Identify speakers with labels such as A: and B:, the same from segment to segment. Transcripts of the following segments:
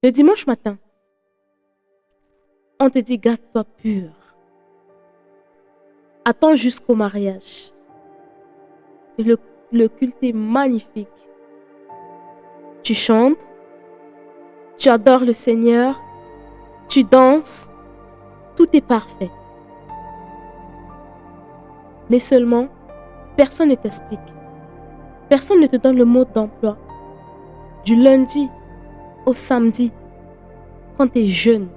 A: Le dimanche matin, on te dit garde-toi pur. Attends jusqu'au mariage. Et le culte est magnifique. Tu chantes, tu adores le Seigneur, tu danses, tout est parfait. Mais seulement, personne ne t'explique. Personne ne te donne le mode d'emploi. Du lundi au samedi, quand tu es jeune,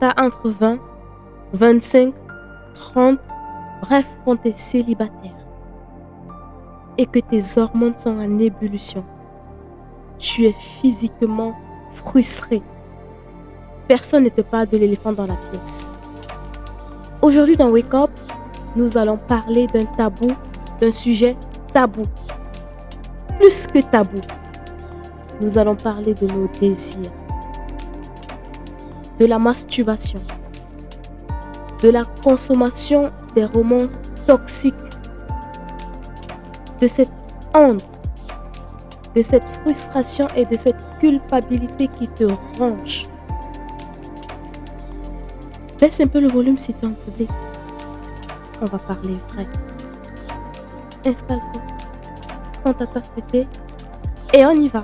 A: tu as entre 20, 25, 30, bref, quand tu es célibataire et que tes hormones sont en ébullition, tu es physiquement frustré. Personne ne te parle de l'éléphant dans la pièce. Aujourd'hui dans Wake Up, nous allons parler d'un tabou, d'un sujet tabou. Plus que tabou, nous allons parler de nos désirs, de la masturbation, de la consommation des hormones toxiques, de cette honte, de cette frustration et de cette culpabilité qui te ronge. Baisse un peu le volume si tu es en public. On va parler vrai. Installe-toi, prends ta tasse de thé et on y va.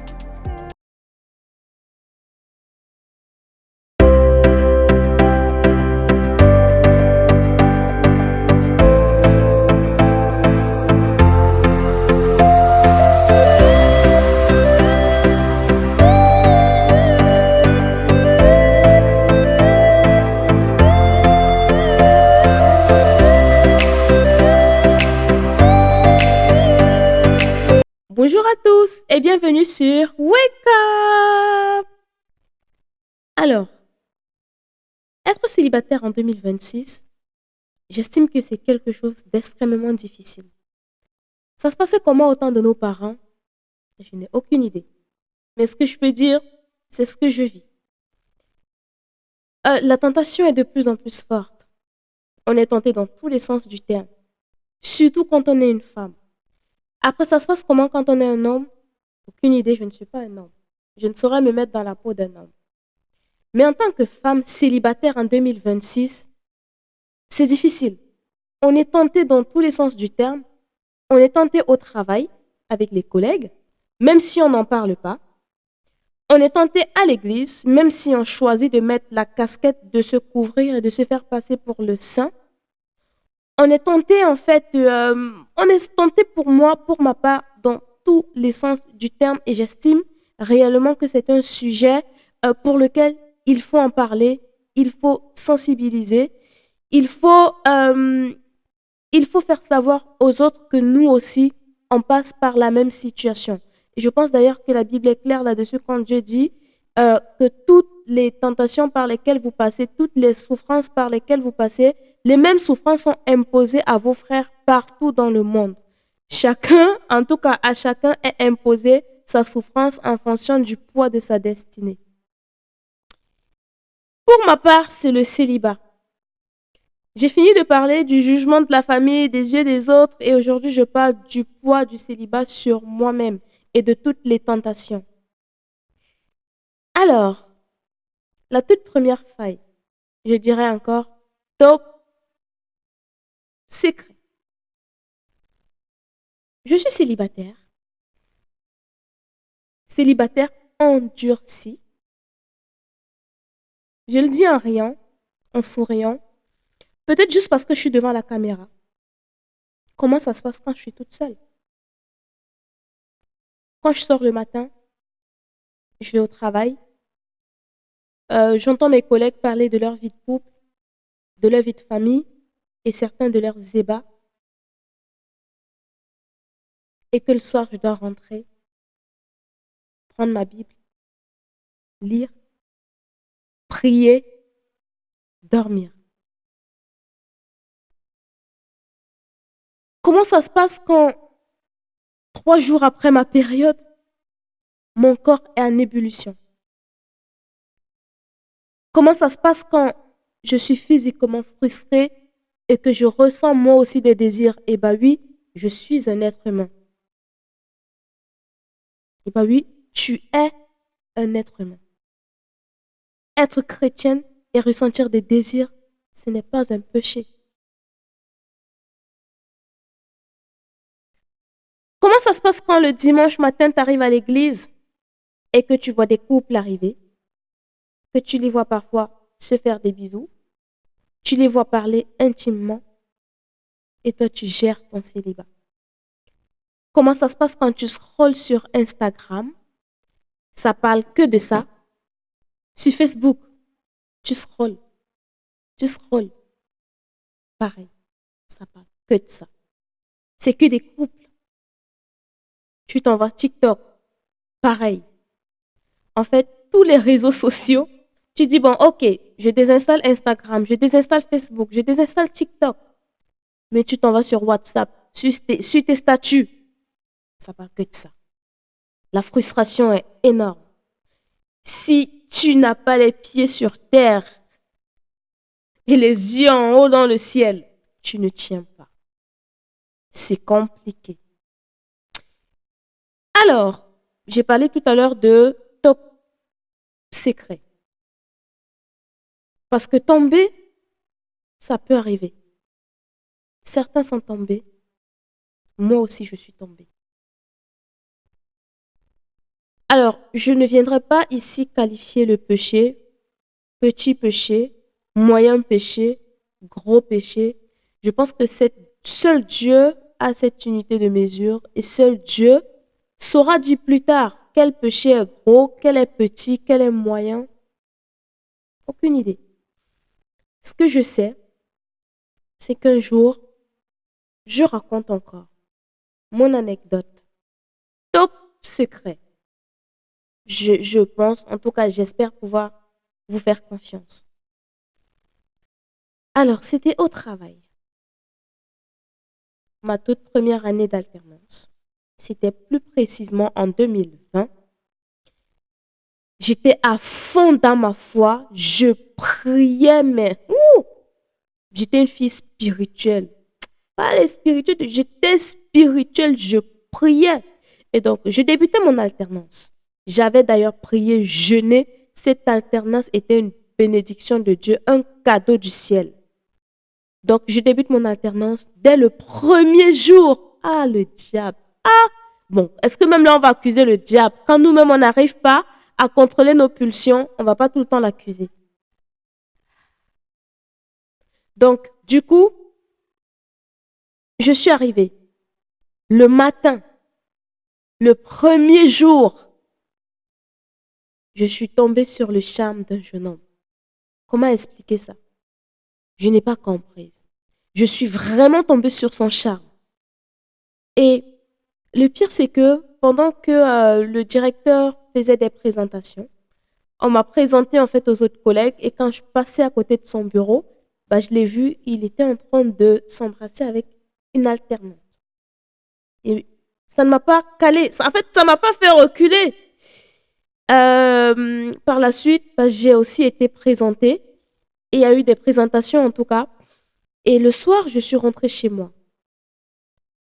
A: Bonjour à tous et bienvenue sur Wake Up. Alors, être célibataire en 2026, j'estime que c'est quelque chose d'extrêmement difficile. Ça se passait comment au temps de nos parents? Je n'ai aucune idée. Mais ce que je peux dire, c'est ce que je vis. La tentation est de plus en plus forte. On est tenté dans tous les sens du terme, surtout quand on est une femme. Après, ça se passe comment quand on est un homme? Aucune idée, je ne suis pas un homme. Je ne saurais me mettre dans la peau d'un homme. Mais en tant que femme célibataire en 2026, c'est difficile. On est tenté dans tous les sens du terme. On est tenté au travail, avec les collègues, même si on n'en parle pas. On est tenté à l'église, même si on choisit de mettre la casquette, de se couvrir et de se faire passer pour le saint. On est tenté en fait, on est tenté pour moi, pour ma part, dans tous les sens du terme et j'estime réellement que c'est un sujet pour lequel il faut en parler, il faut sensibiliser, il faut, euh, il faut faire savoir aux autres que nous aussi, on passe par la même situation. Et je pense d'ailleurs que la Bible est claire là-dessus quand Dieu dit que toutes les tentations par lesquelles vous passez, toutes les souffrances par lesquelles vous passez, les mêmes souffrances sont imposées à vos frères partout dans le monde. Chacun, en tout cas à chacun, est imposé sa souffrance en fonction du poids de sa destinée. Pour ma part, c'est le célibat. J'ai fini de parler du jugement de la famille, des yeux des autres, et aujourd'hui je parle du poids du célibat sur moi-même et de toutes les tentations. Alors, la toute première faille, je dirais encore, top secret. Je suis célibataire endurci. Je le dis en riant, en souriant, peut-être juste parce que je suis devant la caméra. Comment ça se passe quand je suis toute seule? Quand je sors le matin, je vais au travail, j'entends mes collègues parler de leur vie de couple, de leur vie de famille et certains de leurs ébats. Et que le soir, je dois rentrer, prendre ma Bible, lire, prier, dormir. Comment ça se passe quand 3 jours après ma période, mon corps est en ébullition? Comment ça se passe quand je suis physiquement frustrée et que je ressens moi aussi des désirs? Eh bien oui, je suis un être humain. Eh bien oui, tu es un être humain. Être chrétienne et ressentir des désirs, ce n'est pas un péché. Comment ça se passe quand le dimanche matin, tu arrives à l'église et que tu vois des couples arriver, que tu les vois parfois se faire des bisous, tu les vois parler intimement et toi, tu gères ton célibat? Comment ça se passe quand tu scrolles sur Instagram, ça parle que de ça. Sur Facebook, tu scrolles, tu scrolles, pareil, ça parle que de ça. C'est que des couples. Tu t'envoies TikTok, pareil. En fait, tous les réseaux sociaux, tu dis, bon, ok, je désinstalle Instagram, je désinstalle Facebook, je désinstalle TikTok. Mais tu t'en vas sur WhatsApp, sur tes statuts. Ça parle que de ça. La frustration est énorme. Si tu n'as pas les pieds sur terre et les yeux en haut dans le ciel, tu ne tiens pas. C'est compliqué. Alors, j'ai parlé tout à l'heure de top secret. Parce que tomber, ça peut arriver. Certains sont tombés. Moi aussi, je suis tombée. Alors, je ne viendrai pas ici qualifier le péché, petit péché, moyen péché, gros péché. Je pense que seul Dieu a cette unité de mesure et seul Dieu saura dire plus tard quel péché est gros, quel est petit, quel est moyen. Aucune idée. Ce que je sais, c'est qu'un jour, je raconte encore mon anecdote. Top secret. Je pense, en tout cas, j'espère pouvoir vous faire confiance. Alors, c'était au travail. Ma toute première année d'alternance. C'était plus précisément en 2020. J'étais à fond dans ma foi. Je priais, mais j'étais une fille spirituelle. Pas les spirituels, j'étais spirituelle, je priais. Et donc, je débutais mon alternance. J'avais d'ailleurs prié, jeûné. Cette alternance était une bénédiction de Dieu, un cadeau du ciel. Donc, je débute mon alternance dès le premier jour. Ah, le diable. Ah, bon, est-ce que même là, on va accuser le diable? Quand nous-mêmes, on n'arrive pas à contrôler nos pulsions, on ne va pas tout le temps l'accuser. Donc, du coup, je suis arrivée le matin, le premier jour, je suis tombée sur le charme d'un jeune homme. Comment expliquer ça? Je n'ai pas compris. Je suis vraiment tombée sur son charme. Et le pire, c'est que pendant que le directeur faisait des présentations, on m'a présenté en fait aux autres collègues et quand je passais à côté de son bureau, bah, je l'ai vu, il était en train de s'embrasser avec une alternante. Et ça ne m'a pas calé, en fait, ça ne m'a pas fait reculer. Par la suite, bah, j'ai aussi été présentée et il y a eu des présentations en tout cas. Et le soir, je suis rentrée chez moi.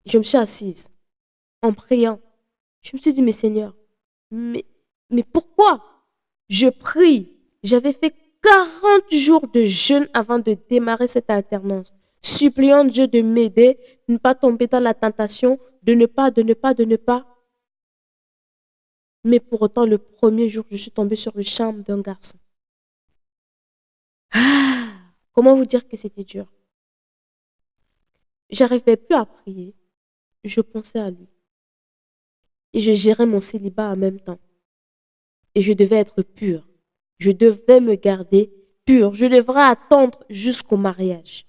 A: Je me suis assise en priant. Je me suis dit, mais Seigneur, mais, mais pourquoi? Je prie. J'avais fait 40 jours de jeûne avant de démarrer cette alternance, suppliant Dieu de m'aider, de ne pas tomber dans la tentation, de ne pas. Mais pour autant, le premier jour, je suis tombée sur le charme d'un garçon. Ah, comment vous dire que c'était dur? J'arrivais plus à prier. Je pensais à lui. Et je gérais mon célibat en même temps. Et je devais être pure. Je devais me garder pure. Je devrais attendre jusqu'au mariage.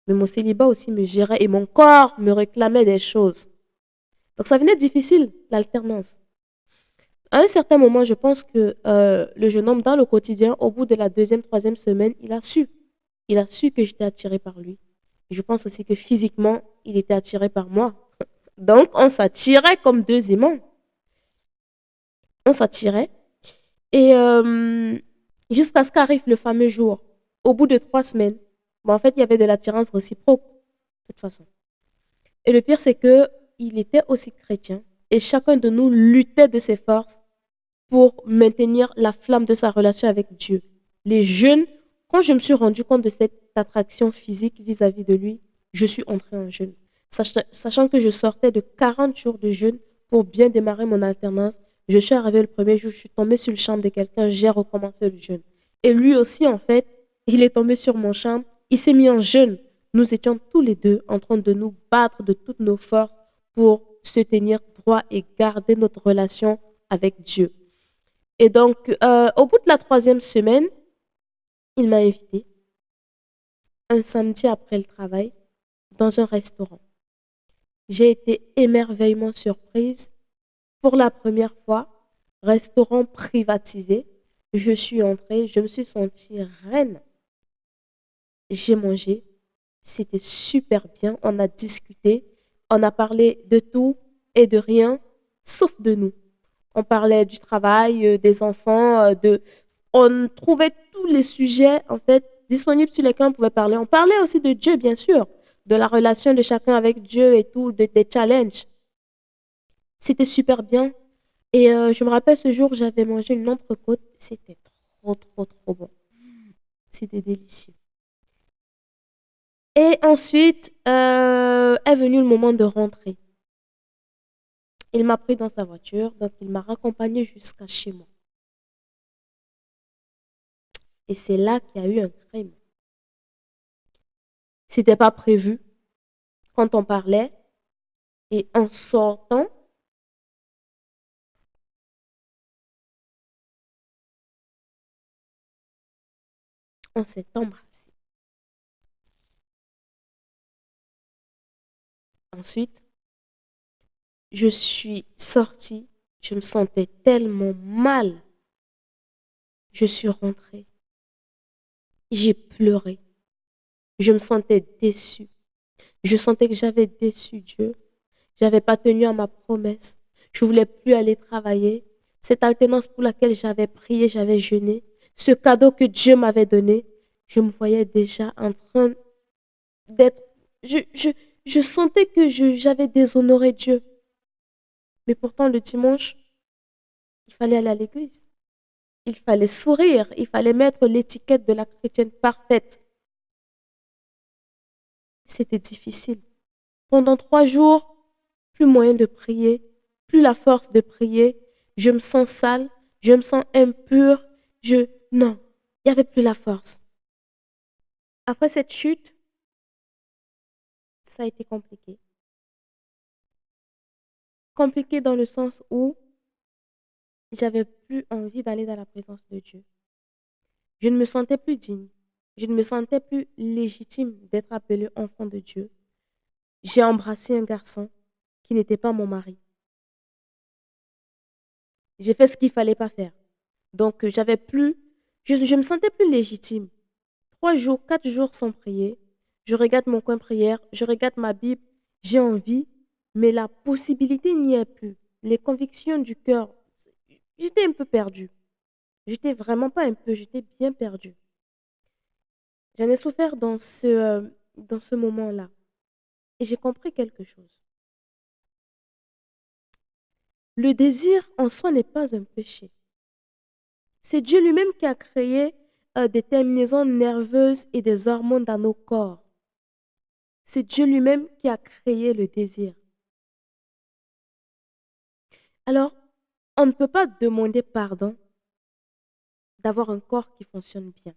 A: Mais mon célibat aussi me gérait et mon corps me réclamait des choses. Donc ça venait difficile, l'alternance. À un certain moment, je pense que le jeune homme, dans le quotidien, au bout de la deuxième, troisième semaine, il a su. Il a su que j'étais attirée par lui. Et je pense aussi que physiquement, il était attiré par moi. Donc, on s'attirait comme deux aimants. On s'attirait. Et jusqu'à ce qu'arrive le fameux jour, au bout de 3 semaines, bon, en fait, il y avait de l'attirance réciproque, de toute façon. Et le pire, c'est que il était aussi chrétien. Et chacun de nous luttait de ses forces pour maintenir la flamme de sa relation avec Dieu. Les jeûnes, quand je me suis rendu compte de cette attraction physique vis-à-vis de lui, je suis entrée en jeûne. Sachant que je sortais de 40 jours de jeûne pour bien démarrer mon alternance, je suis arrivée le premier jour, je suis tombée sur le champ de quelqu'un, j'ai recommencé le jeûne. Et lui aussi, en fait, il est tombé sur mon champ, il s'est mis en jeûne. Nous étions tous les deux en train de nous battre de toutes nos forces pour se tenir droit et garder notre relation avec Dieu. Et donc, au bout de la troisième semaine, il m'a invité un samedi après le travail dans un restaurant. J'ai été émerveillement surprise. Pour la première fois, restaurant privatisé, je suis entrée, je me suis sentie reine. J'ai mangé, c'était super bien, on a discuté, on a parlé de tout et de rien, sauf de nous. On parlait du travail, des enfants, on trouvait tous les sujets en fait disponibles sur lesquels on pouvait parler. On parlait aussi de Dieu, bien sûr, de la relation de chacun avec Dieu et tout, des challenges. C'était super bien. Et je me rappelle ce jour, j'avais mangé une entrecôte. C'était trop, trop, trop bon. C'était délicieux. Et ensuite est venu le moment de rentrer. Il m'a pris dans sa voiture, donc il m'a raccompagné jusqu'à chez moi. Et c'est là qu'il y a eu un crime. C'était pas prévu quand on parlait. Et en sortant, on s'est embrassé. Ensuite, je suis sortie. Je me sentais tellement mal. Je suis rentrée. J'ai pleuré. Je me sentais déçue. Je sentais que j'avais déçu Dieu. J'avais pas tenu à ma promesse. Je voulais plus aller travailler. Cette alternance pour laquelle j'avais prié, j'avais jeûné. Ce cadeau que Dieu m'avait donné, je me voyais déjà en train d'être. Je sentais que j'avais déshonoré Dieu. Mais pourtant, le dimanche, il fallait aller à l'église. Il fallait sourire. Il fallait mettre l'étiquette de la chrétienne parfaite. C'était difficile. Pendant 3 jours, plus moyen de prier, plus la force de prier. Je me sens sale, je me sens impure. Non, il n'y avait plus la force. Après cette chute, ça a été compliqué. Compliqué dans le sens où j'avais plus envie d'aller dans la présence de Dieu. Je ne me sentais plus digne. Je ne me sentais plus légitime d'être appelée enfant de Dieu. J'ai embrassé un garçon qui n'était pas mon mari. J'ai fait ce qu'il fallait pas faire. Donc, j'avais plus, je me sentais plus légitime. 3 jours, 4 jours sans prier. Je regarde mon coin prière, je regarde ma Bible, j'ai envie, mais la possibilité n'y est plus. Les convictions du cœur, j'étais un peu perdue. J'étais vraiment pas un peu, j'étais bien perdue. J'en ai souffert dans ce moment-là. Et j'ai compris quelque chose. Le désir en soi n'est pas un péché. C'est Dieu lui-même qui a créé des terminaisons nerveuses et des hormones dans nos corps. C'est Dieu lui-même qui a créé le désir. Alors, on ne peut pas demander pardon d'avoir un corps qui fonctionne bien.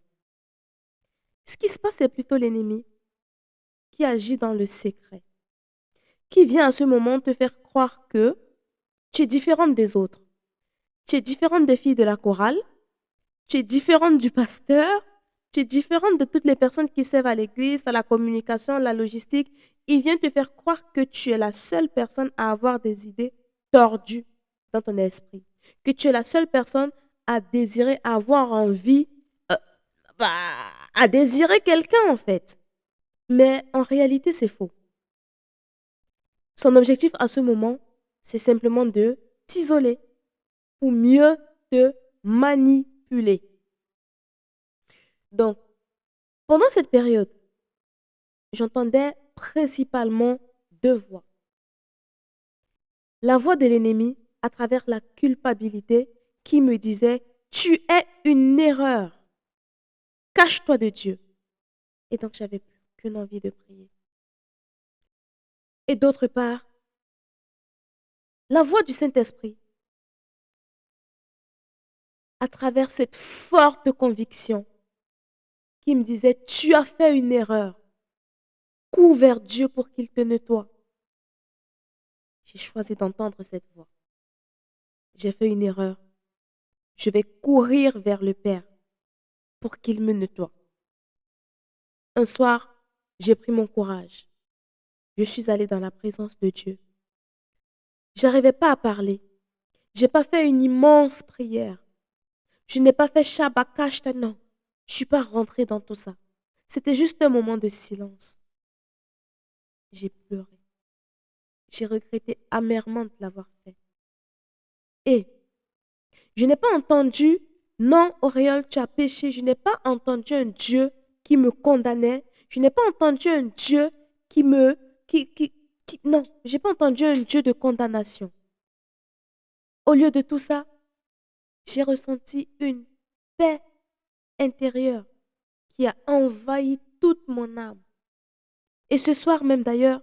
A: Ce qui se passe, c'est plutôt l'ennemi qui agit dans le secret, qui vient à ce moment te faire croire que tu es différente des autres. Tu es différente des filles de la chorale, tu es différente du pasteur, tu es différente de toutes les personnes qui servent à l'église, à la communication, à la logistique. Il vient te faire croire que tu es la seule personne à avoir des idées tordues dans ton esprit. Que tu es la seule personne à désirer, à avoir envie, euh, bah, à désirer quelqu'un en fait. Mais en réalité, c'est faux. Son objectif à ce moment, c'est simplement de t'isoler pour mieux te manipuler. Donc, pendant cette période, j'entendais principalement deux voix. La voix de l'ennemi à travers la culpabilité qui me disait, tu es une erreur. cache-toi de Dieu. Et donc, j'avais plus qu'une envie de prier. Et d'autre part, la voix du Saint-Esprit, à travers cette forte conviction, qui me disait, tu as fait une erreur. Cours vers Dieu pour qu'il te nettoie. J'ai choisi d'entendre cette voix. J'ai fait une erreur. Je vais courir vers le Père pour qu'il me nettoie. Un soir, j'ai pris mon courage. Je suis allée dans la présence de Dieu. J'arrivais pas à parler. J'ai pas fait une immense prière. Je n'ai pas fait Shabakashta, non. Je suis pas rentrée dans tout ça. C'était juste un moment de silence. J'ai pleuré. J'ai regretté amèrement de l'avoir fait. Et je n'ai pas entendu, non, Auréole, tu as péché. Je n'ai pas entendu un Dieu qui me condamnait. Je n'ai pas entendu un Dieu qui me... non, je n'ai pas entendu un Dieu de condamnation. Au lieu de tout ça, j'ai ressenti une paix intérieure qui a envahi toute mon âme. Et ce soir même d'ailleurs,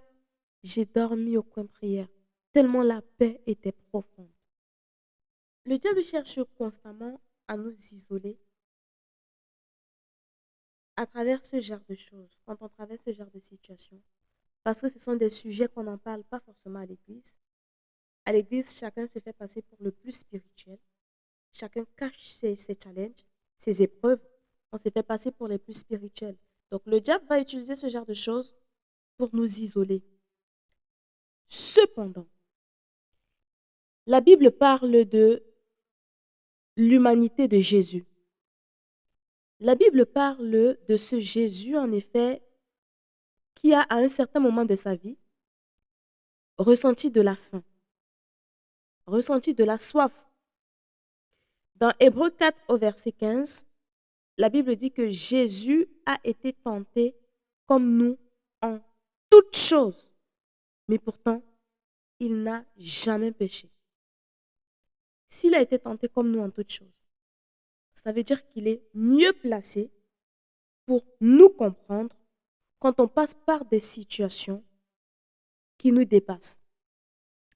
A: j'ai dormi au coin prière, tellement la paix était profonde. Le diable cherche constamment à nous isoler à travers ce genre de choses, quand on traverse ce genre de situation. Parce que ce sont des sujets qu'on n'en parle pas forcément à l'église. À l'église, chacun se fait passer pour le plus spirituel. Chacun cache ses challenges, ses épreuves. On se fait passer pour les plus spirituels. Donc le diable va utiliser ce genre de choses pour nous isoler. Cependant, la Bible parle de l'humanité de Jésus. La Bible parle de ce Jésus, en effet, qui a, à un certain moment de sa vie, ressenti de la faim, ressenti de la soif. Dans Hébreux 4 au verset 15, la Bible dit que Jésus a été tenté comme nous en toutes choses, mais pourtant, il n'a jamais péché. S'il a été tenté comme nous en toutes choses, ça veut dire qu'il est mieux placé pour nous comprendre quand on passe par des situations qui nous dépassent.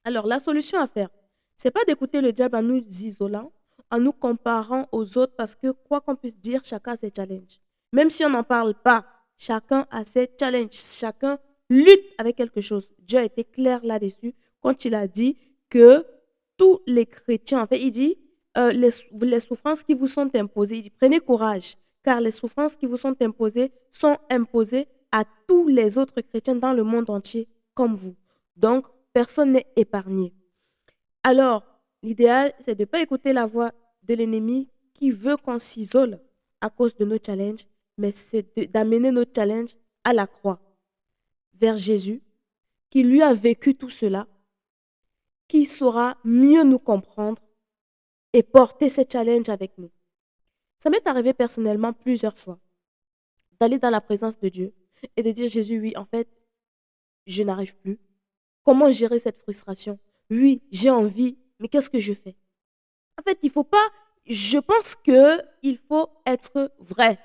A: Alors, la solution à faire, c'est pas d'écouter le diable en nous isolant, en nous comparant aux autres, parce que quoi qu'on puisse dire, chacun a ses challenges. Même si on n'en parle pas, chacun a ses challenges. Chacun lutte avec quelque chose. Dieu a été clair là-dessus quand il a dit que tous les chrétiens, en fait, il dit, les souffrances qui vous sont imposées, il dit, prenez courage, car les souffrances qui vous sont imposées à tous les autres chrétiens dans le monde entier, comme vous. Donc, personne n'est épargné. Alors, l'idéal, c'est de ne pas écouter la voix de l'ennemi qui veut qu'on s'isole à cause de nos challenges, mais c'est d'amener nos challenges à la croix, vers Jésus, qui lui a vécu tout cela, qui saura mieux nous comprendre et porter ces challenges avec nous. Ça m'est arrivé personnellement plusieurs fois d'aller dans la présence de Dieu et de dire, Jésus, oui, en fait, je n'arrive plus. Comment gérer cette frustration? Oui, j'ai envie, mais qu'est-ce que je fais? En fait, il faut pas, je pense qu'il faut être vrai.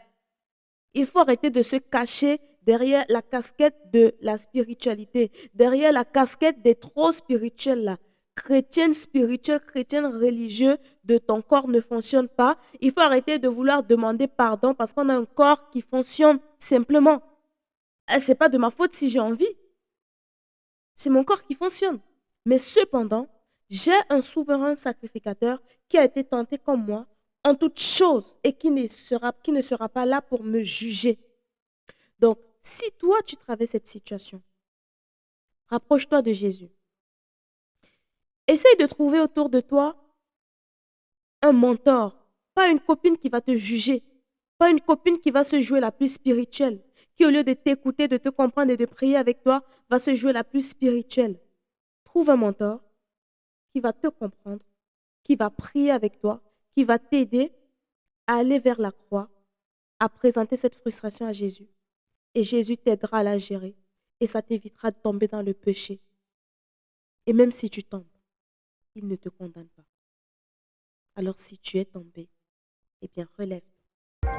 A: Il faut arrêter de se cacher derrière la casquette de la spiritualité, derrière la casquette des trop spirituels là. Chrétienne spirituelle, chrétienne religieux de ton corps ne fonctionne pas. Il faut arrêter de vouloir demander pardon parce qu'on a un corps qui fonctionne simplement. C'est pas de ma faute si j'ai envie. C'est mon corps qui fonctionne. Mais cependant, j'ai un souverain sacrificateur qui a été tenté comme moi en toutes choses et qui ne sera pas là pour me juger. Donc, si toi, tu traverses cette situation, rapproche-toi de Jésus. Essaye de trouver autour de toi un mentor, pas une copine qui va te juger, pas une copine qui va se jouer la plus spirituelle, qui au lieu de t'écouter, de te comprendre et de prier avec toi, va se jouer la plus spirituelle. Trouve un mentor qui va te comprendre, qui va prier avec toi, qui va t'aider à aller vers la croix, à présenter cette frustration à Jésus. Et Jésus t'aidera à la gérer et ça t'évitera de tomber dans le péché. Et même si tu tombes, il ne te condamne pas. Alors si tu es tombé, eh bien relève-toi.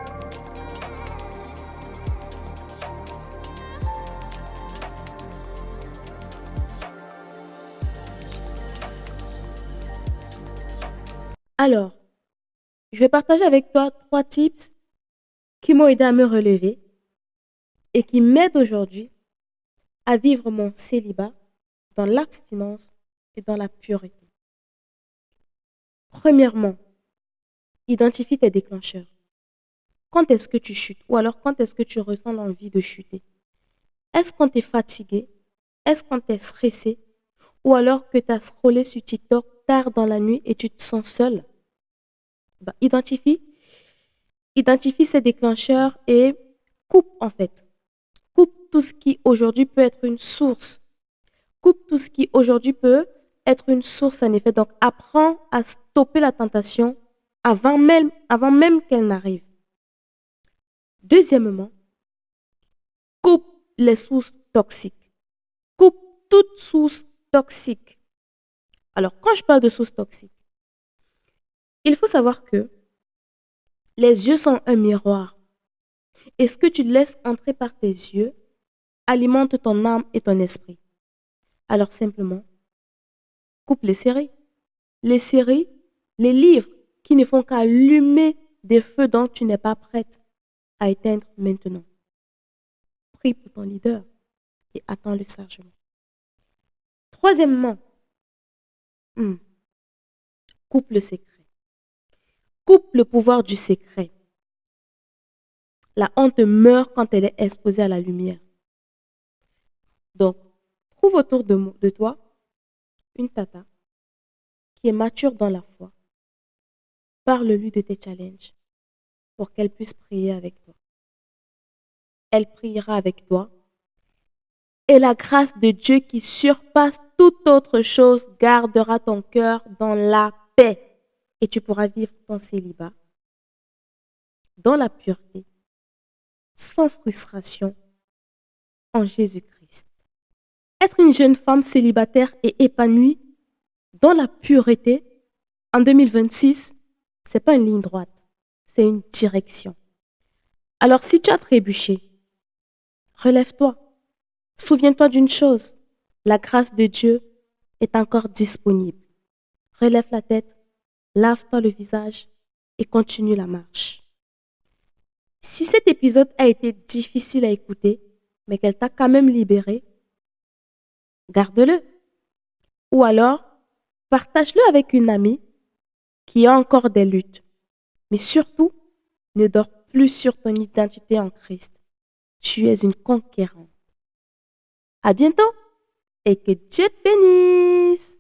A: Alors, je vais partager avec toi 3 tips qui m'ont aidé à me relever et qui m'aident aujourd'hui à vivre mon célibat dans l'abstinence et dans la pureté. Premièrement, identifie tes déclencheurs. Quand est-ce que tu chutes? Ou alors quand est-ce que tu ressens l'envie de chuter? Est-ce quand tu es fatigué? Est-ce quand tu es stressé? Ou alors que tu as scrollé sur TikTok tard dans la nuit et tu te sens seul? Identifie ces déclencheurs et coupe en fait. Coupe tout ce qui aujourd'hui peut être une source. Coupe tout ce qui aujourd'hui peut être une source en effet. Donc apprends à stopper la tentation avant même qu'elle n'arrive. Deuxièmement, coupe les sources toxiques. Coupe toute source toxique. Alors, quand je parle de sources toxiques, il faut savoir que les yeux sont un miroir. Et ce que tu laisses entrer par tes yeux alimente ton âme et ton esprit. Alors, simplement, coupe les séries. Les séries, les livres qui ne font qu'allumer des feux dont tu n'es pas prête à éteindre maintenant. Prie pour ton leader et attends-le sagement. Troisièmement, coupe le secret. Coupe le pouvoir du secret. La honte meurt quand elle est exposée à la lumière. Donc, trouve autour de toi une tata qui est mature dans la foi. Parle-lui de tes challenges pour qu'elle puisse prier avec toi. Elle priera avec toi. Et la grâce de Dieu qui surpasse toute autre chose gardera ton cœur dans la paix. Et tu pourras vivre ton célibat dans la pureté, sans frustration, en Jésus-Christ. Être une jeune femme célibataire et épanouie dans la pureté en 2026, c'est pas une ligne droite, c'est une direction. Alors si tu as trébuché, relève-toi. Souviens-toi d'une chose, la grâce de Dieu est encore disponible. Relève la tête, lave-toi le visage et continue la marche. Si cet épisode a été difficile à écouter, mais qu'elle t'a quand même libéré, garde-le. Ou alors, partage-le avec une amie qui a encore des luttes. Mais surtout, ne dors plus sur ton identité en Christ. Tu es une conquérante. À bientôt et que Dieu te bénisse.